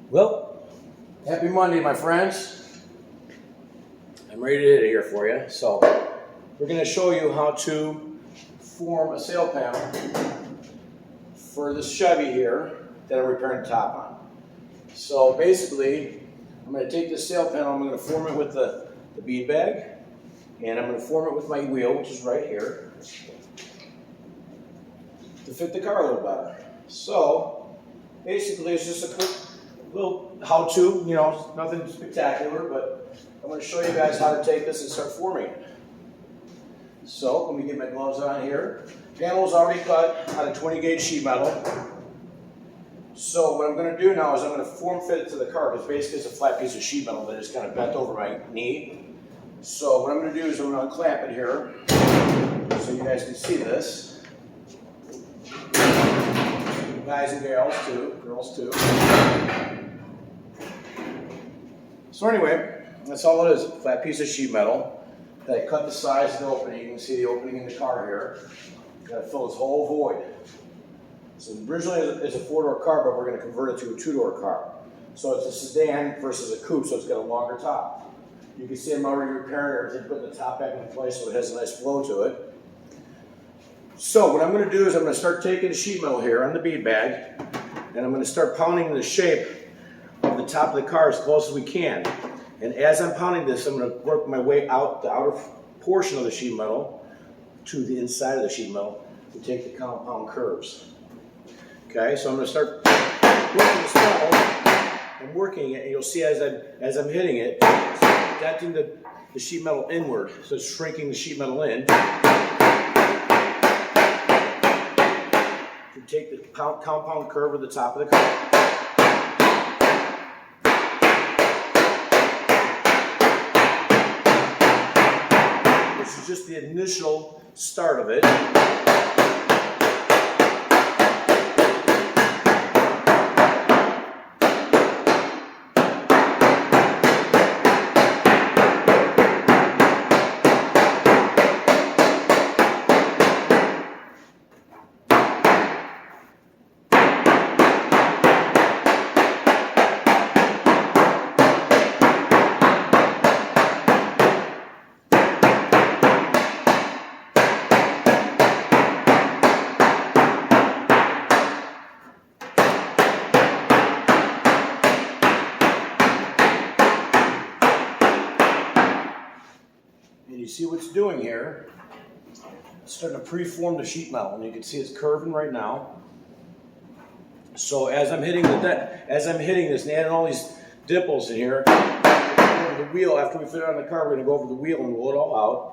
Well, happy Monday, my friends. I'm ready to hit it here for you. So, we're going to show you how to form a sail panel for this Chevy here that I'm repairing the top on. So, basically, I'm going to take this sail panel, I'm going to form it with the bead bag, and I'm going to form it with my wheel, which is right here, to fit the car a little better. So, basically, it's just a quick little how-to, nothing spectacular, but I'm going to show you guys how to take this and start forming it. So, let me get my gloves on here. Panel is already cut out of 20 gauge sheet metal. So what I'm going to do now is I'm going to form fit it to the car, because basically it's a flat piece of sheet metal that is kind of bent over my knee. So what I'm going to do is I'm going to clamp it here so you guys can see this. Guys and girls too. So anyway, that's all it is, a flat piece of sheet metal that I cut the size of the opening. You can see the opening in the car here. Got to fill this whole void. So originally it's a 4-door car, but we're going to convert it to a 2-door car. So it's a sedan versus a coupe, so it's got a longer top. You can see I'm already repairing everything, putting the top back into place so it has a nice flow to it. So what I'm going to do is I'm going to start taking the sheet metal here on the bead bag, and I'm going to start pounding the shape of the top of the car as close as we can. And as I'm pounding this, I'm going to work my way out the outer portion of the sheet metal to the inside of the sheet metal to take the compound curves. Okay, so I'm going to start working this metal. I'm working it, and you'll see as I'm hitting it, it's denting the sheet metal inward. So it's shrinking the sheet metal in. To take the compound curve at the top of the car. This is just the initial start of it. And you see what's doing here. It's starting to pre-form the sheet metal, and you can see it's curving right now. So as I'm hitting this and adding all these dimples in here, over the wheel, after we fit it on the car, we're going to go over the wheel and roll it all out.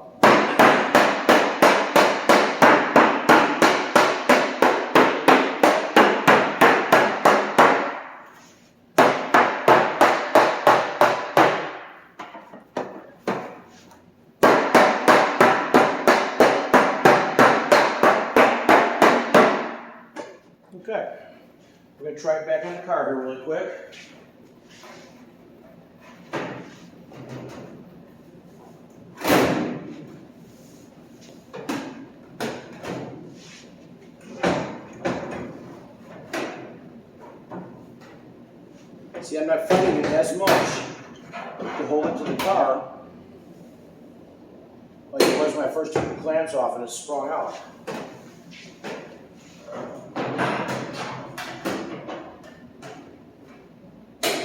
Okay, we're going to try it back on the car here really quick. See, I'm not fighting it as much to hold it to the car like it was when I first took the clamps off and it sprung out.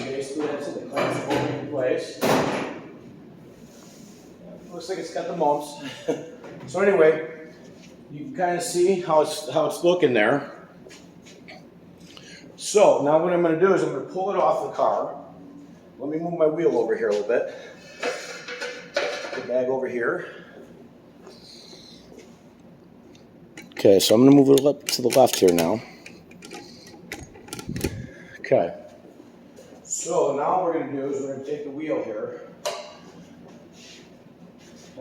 Basically, that's it. The clamps are holding in place. Looks like it's got the mumps. So anyway, you can kind of see how it's looking there. So now what I'm going to do is I'm going to pull it off the car. Let me move my wheel over here a little bit. The bag over here. Okay, so I'm going to move it to the left here now. Okay. So now what we're going to do is we're going to take the wheel here.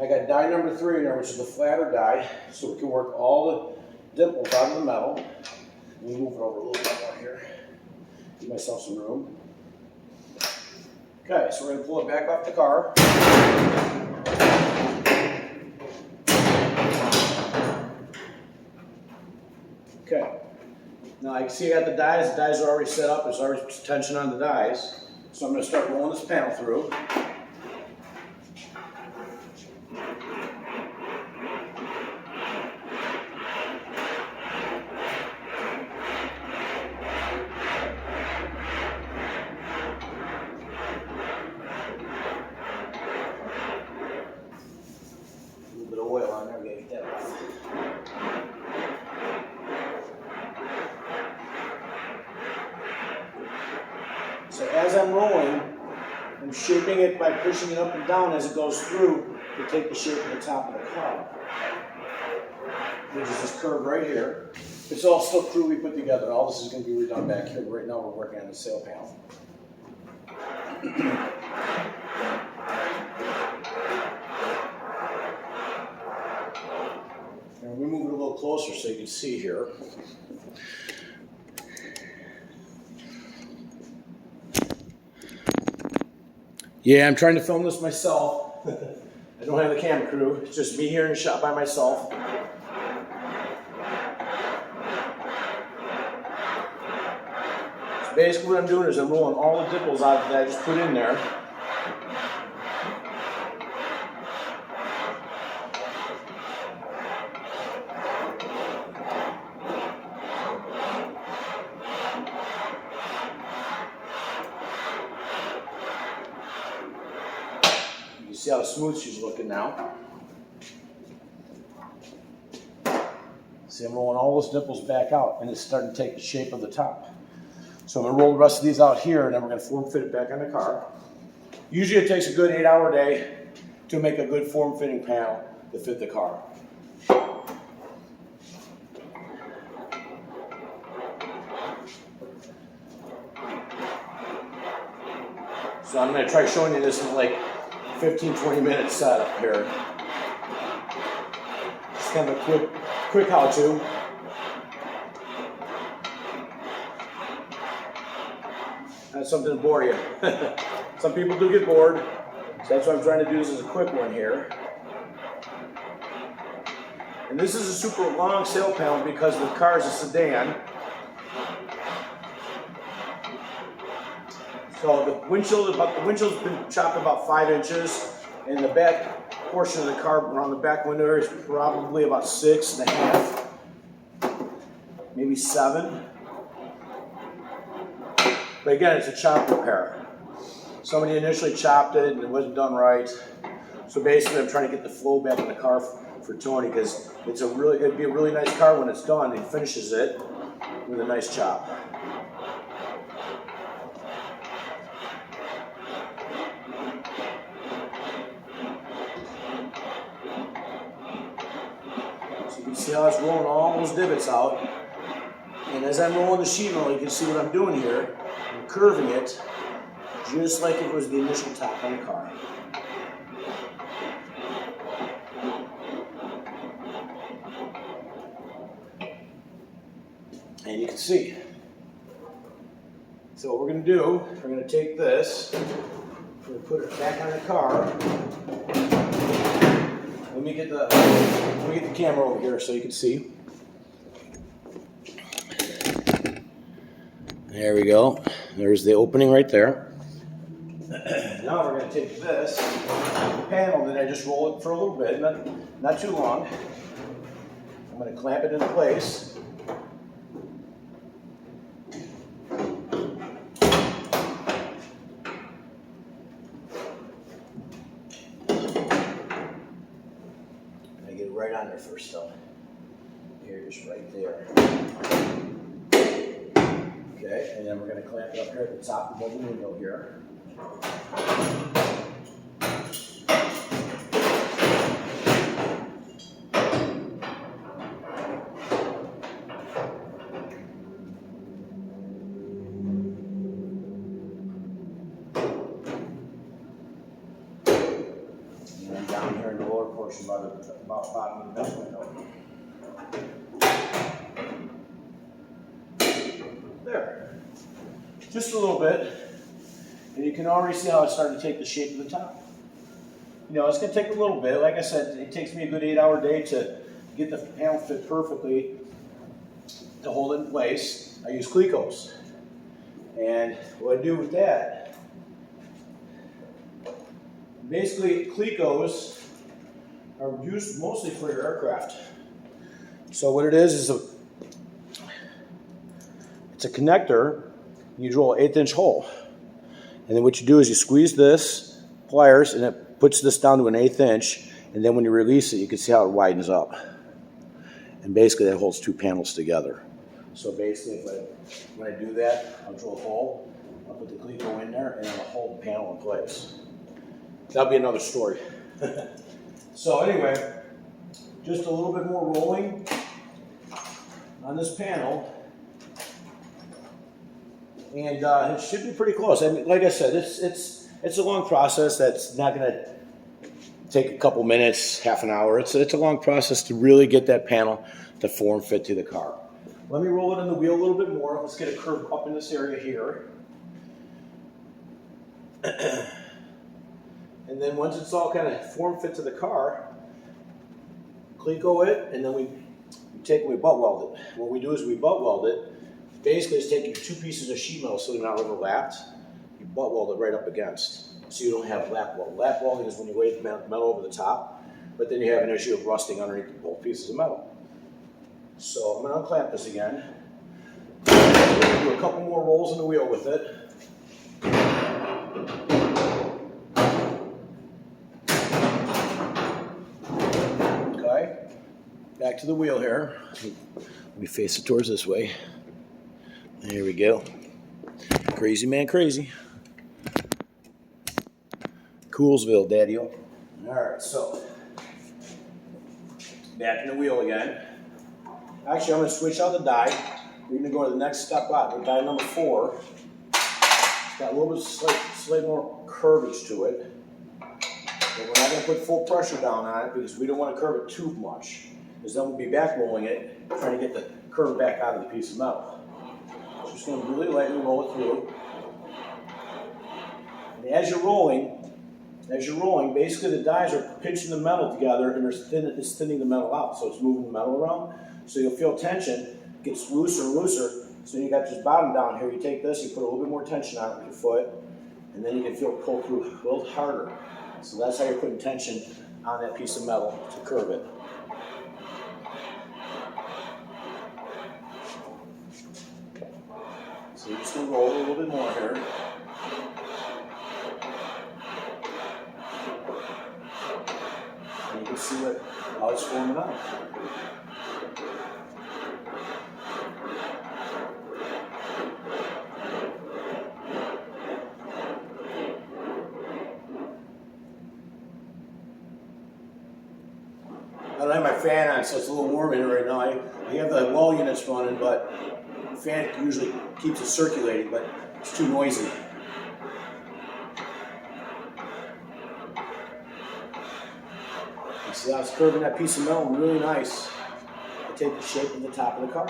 I got die number 3 in there, which is the flatter die, so we can work all the dimples out of the metal. Let me move it over a little bit more here. Give myself some room. Okay, so we're going to pull it back off the car. Okay. Now I see I got the dies are already set up, there's already tension on the dies. So I'm going to start rolling this panel through. A little bit of oil on there, we gotta get that off. So as I'm rolling, I'm shaping it by pushing it up and down as it goes through to take the shape of the top of the car. Which is this curve right here. It's all still crudely put together. All this is going to be redone back here. Right now we're working on the sail panel. And we move it a little closer so you can see here. Yeah, I'm trying to film this myself. I don't have a camera crew. It's just me here in the shop by myself. So basically what I'm doing is I'm rolling all the dimples out that I just put in there. See how smooth she's looking now. See, I'm rolling all those dimples back out and it's starting to take the shape of the top. So I'm going to roll the rest of these out here and then we're going to form fit it back on the car. Usually it takes a good 8-hour day to make a good form fitting panel to fit the car. So I'm going to try showing you this in like 15-20 minute setup here. Just kind of a quick how-to. That's something to bore you. Some people do get bored, so that's what I'm trying to do. This is a quick one here. And this is a super long sail panel because the car is a sedan. So the windshield's been chopped about 5 inches, and the back portion of the car around the back window area is probably about 6.5, maybe 7. But again, it's a chop repair. Somebody initially chopped it and it wasn't done right. So basically, I'm trying to get the flow back in the car for Tony because it'd be a really nice car when it's done. He finishes it with a nice chop. See how it's rolling all those divots out. And as I'm rolling the sheet metal, you can see what I'm doing here. I'm curving it just like it was the initial top on the car. And you can see. So what we're going to do, we're going to take this, we're going to put it back on the car. Let me get the camera over here so you can see. There we go. There's the opening right there. Now we're going to take this panel that I just rolled it for a little bit, not too long. I'm going to clamp it into place. Right on there first though. Here, just right there. Okay, and then we're going to clamp it up here at the top above the window here. And then down here in the lower portion by the bottom of the back window. There. Just a little bit. And you can already see how it's starting to take the shape of the top. You know, it's going to take a little bit. Like I said, it takes me a good 8-hour day to get the panel fit perfectly to hold it in place. I use Clecos. And what I do with that, basically Clecos are used mostly for your aircraft. So what it is it's a connector. You drill an 1/8 inch hole. And then what you do is you squeeze this pliers and it puts this down to an 1/8 inch. And then when you release it, you can see how it widens up. And basically that holds 2 panels together. So basically when I do that, I'll drill a hole, I'll put the Cleco in there, and it'll hold the panel in place. That'll be another story. So anyway, just a little bit more rolling on this panel. And it should be pretty close. I mean, like I said, it's a long process that's not going to take a couple minutes, half an hour. It's a long process to really get that panel to form fit to the car. Let me roll it in the wheel a little bit more. Let's get a curve up in this area here. And then once it's all kind of form fit to the car, Cleco it, and then we butt weld it. What we do is we butt weld it. Basically, it's taking 2 pieces of sheet metal so they're not overlapped. You butt weld it right up against, so you don't have lap weld. Lap welding is when you lay the metal over the top, but then you have an issue of rusting underneath both pieces of metal. So I'm going to unclamp this again. We're going to do a couple more rolls in the wheel with it. Okay, back to the wheel here. Let me face it towards this way. There we go. Crazy man, crazy. Coolsville, daddy-o. All right, so back in the wheel again. Actually, I'm going to switch out the die. We're going to go to the next step up. Die number 4. It's got a little bit slightly more curvage to it. But we're not going to put full pressure down on it because we don't want to curve it too much. Because then we'll be back rolling it, trying to get the curve back out of the piece of metal. So just going to really lightly roll it through. And as you're rolling, basically the dies are pinching the metal together and it's thinning the metal out. So it's moving the metal around. So you'll feel tension, it gets looser and looser. So you got this bottom down here, you take this, you put a little bit more tension on it with your foot, and then you can feel it pull through a little harder. So that's how you're putting tension on that piece of metal to curve it. So you're just going to roll a little bit more here. And you can see how it's forming out. I don't have my fan on, so it's a little warm in here right now. I have the wall units running, but the fan usually keeps it circulating, but it's too noisy. You see how it's curving that piece of metal really nice to take the shape of the top of the car.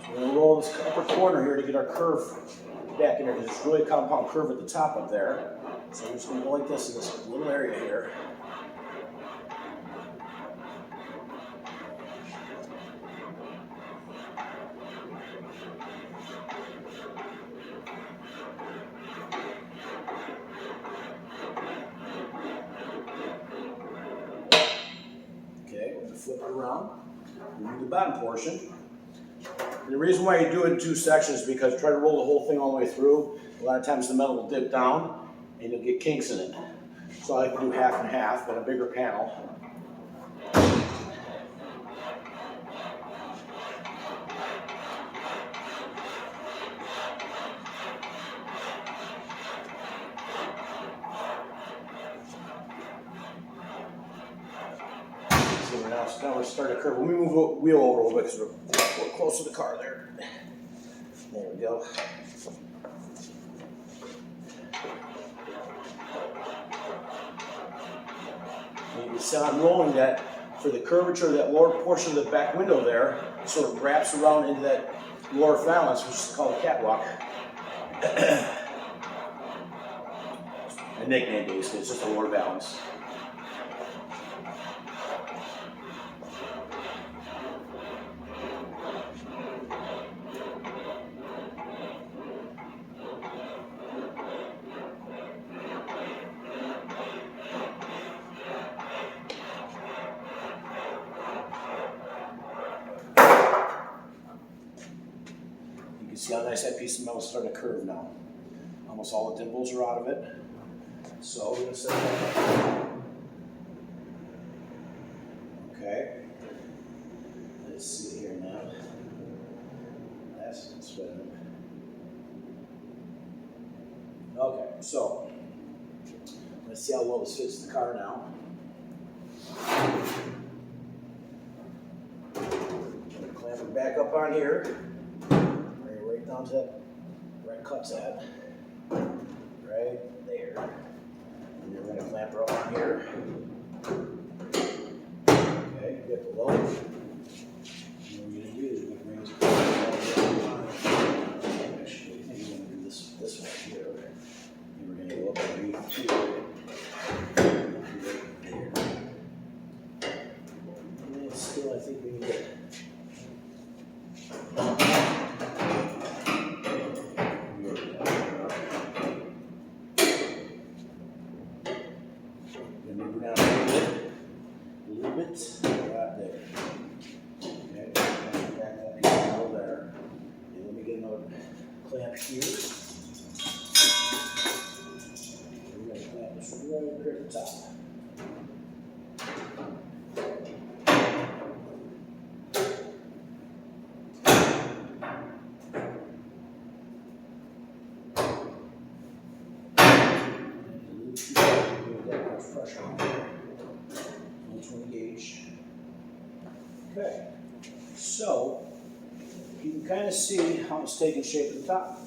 So we're going to roll this upper corner here to get our curve back in there because it's really a compound curve at the top up there. So I'm just going to go like this in this little area here. Okay, we're going to flip it around. We'll do the bottom portion. And the reason why you do it in 2 sections is because try to roll the whole thing all the way through. A lot of times the metal will dip down and you'll get kinks in it. So I like to do half and half, but a bigger panel. So now we're starting to curve. Let me move the wheel over a little bit because we're close to the car there. There we go. And you can see I'm rolling that for the curvature of that lower portion of the back window there, sort of wraps around into that lower valance, which is called a catwalk. A nickname basically, it's just a lower valance. see how nice that piece of metal is starting to curve now. Almost all the dimples are out of it. So we're going to set that up. Okay. Let's see here now. That's better. Okay, so let's see how well this fits the car now. Clamp it back up on here. Bring it right down to that where it cuts at. Right there. And then we're going to clamp her up on here. Okay, get below. And what we're going to do is we're going to bring this down. Actually, I think we're going to do this one here. And we're going to go up underneath here. Right there. And still, I think we can get move down a little bit, right there. Okay, back that piece out there. And let me get another clamp here. We're going to clamp this right here at the top. Pressure on there. 120 gauge. Okay, so you can kind of see how it's taking shape at the top.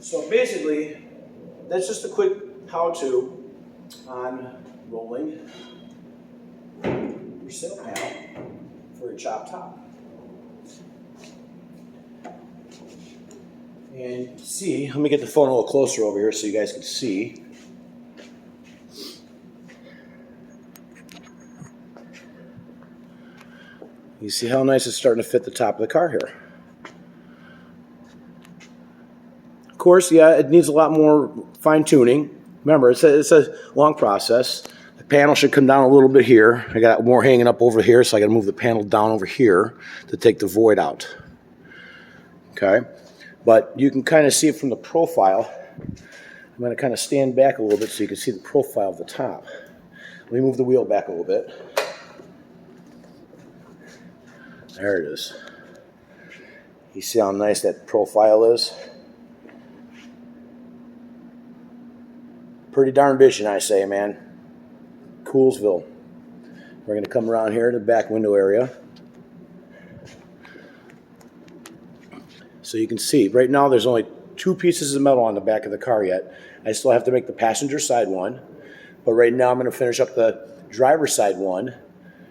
So basically, that's just a quick how-to on rolling your sail panel for your chop top. And see, let me get the phone a little closer over here so you guys can see. You see how nice it's starting to fit the top of the car here. Of course, yeah, it needs a lot more fine tuning. Remember, it's a long process. The panel should come down a little bit here. I got more hanging up over here, so I got to move the panel down over here to take the void out. Okay. But you can kind of see it from the profile. I'm going to kind of stand back a little bit so you can see the profile of the top. Let me move the wheel back a little bit. There it is. You see how nice that profile is? Pretty darn vision, I say, man. Coolsville. We're going to come around here to the back window area. So you can see, right now there's only 2 pieces of metal on the back of the car yet. I still have to make the passenger side one. But right now I'm going to finish up the driver's side one.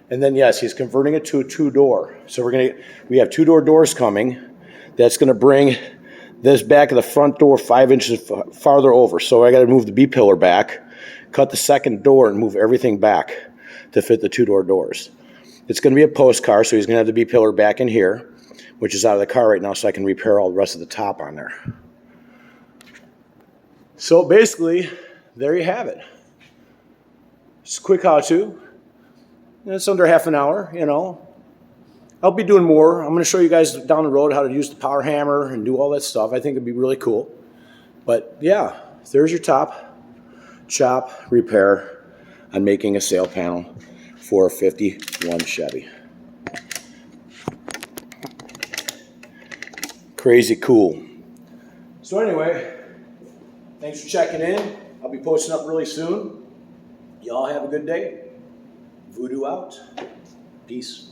And then, yes, he's converting it to a 2-door. So we have 2-door doors coming. That's going to bring this back of the front door 5 inches farther over. So I got to move the B-pillar back, cut the second door, and move everything back to fit the 2-door doors. It's going to be a post car, so he's going to have the B-pillar back in here, which is out of the car right now, so I can repair all the rest of the top on there. So basically, there you have it. Just a quick how-to. It's under half an hour, you know. I'll be doing more. I'm going to show you guys down the road how to use the power hammer and do all that stuff. I think it'd be really cool. But yeah, there's your top, chop, repair on making a sail panel for a 51 Chevy. Crazy cool. So anyway, thanks for checking in. I'll be posting up really soon. Y'all have a good day. VooDoo out. Peace.